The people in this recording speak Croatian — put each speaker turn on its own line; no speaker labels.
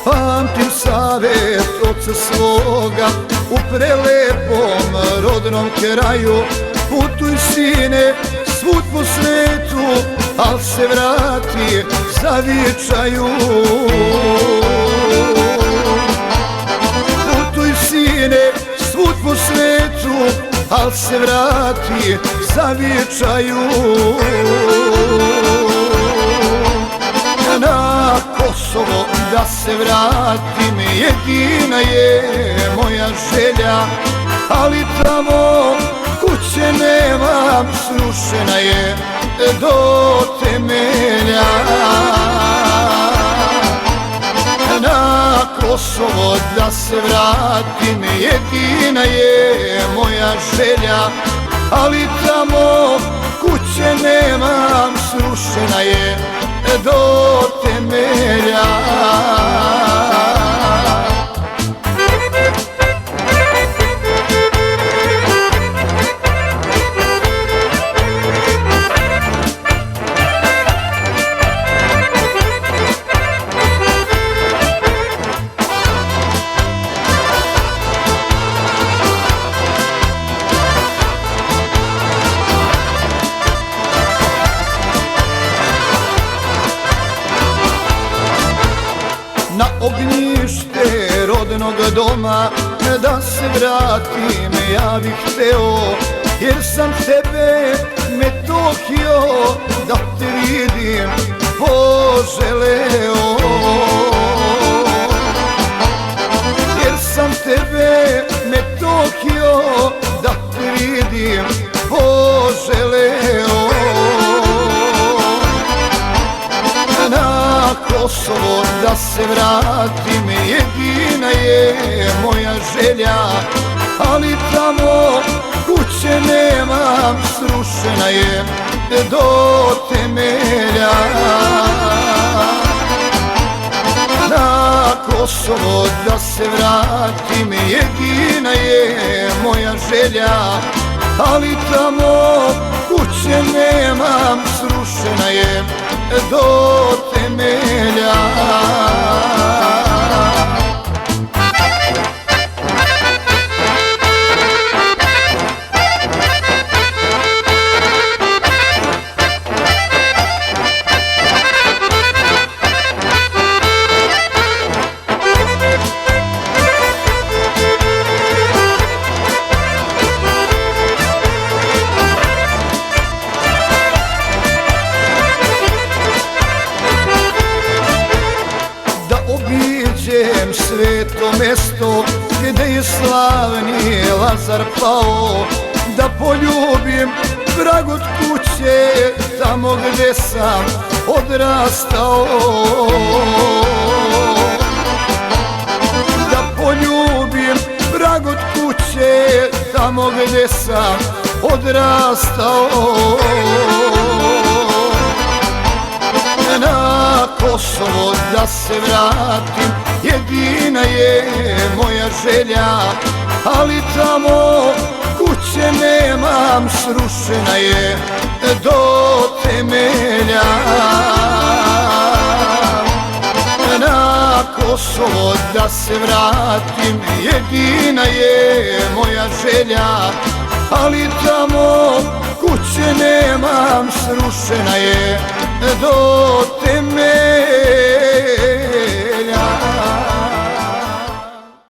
Pamtim savjet oca svoga u prelepom rodnom kraju. Putuj sine svud po svetu, al se vrati zavičaju. Putuj sine svud po svetu, al se vrati zavičaju. Na Kosovo da se vratim, jedina je moja želja, ali tamo kuće nemam, srušena je do temelja. Na Kosovo da se vratim, jedina je moja želja, ali tamo kuće nemam, srušena je do temelja. Na ognjište rodnog doma da se vratim ja bih hteo, jer sam tebe, Metohijo, da te vidim poželeo. Jer sam tebe, Metohijo, da te vidim poželeo. Na Kosovo da se vratim, jedina je moja želja, ali tamo kuće nemam, srušena je do temelja. Na Kosovo da se vratim, jedina je moja želja, ali tamo kuće nemam, srušena je do temelja. Obiđem sveto mesto gde je slavni Lazar pao, da poljubim vrag od kuće tamo gde sam odrastao. Da poljubim vrag od kuće tamo gde sam odrastao. Na Kosovo da se vratim, jedina je moja želja, ali tamo kuće nemam, srušena je do temelja. Na Kosovo da se vratim, jedina je moja želja, ali tamo kuće nemam, srušena je do temelja.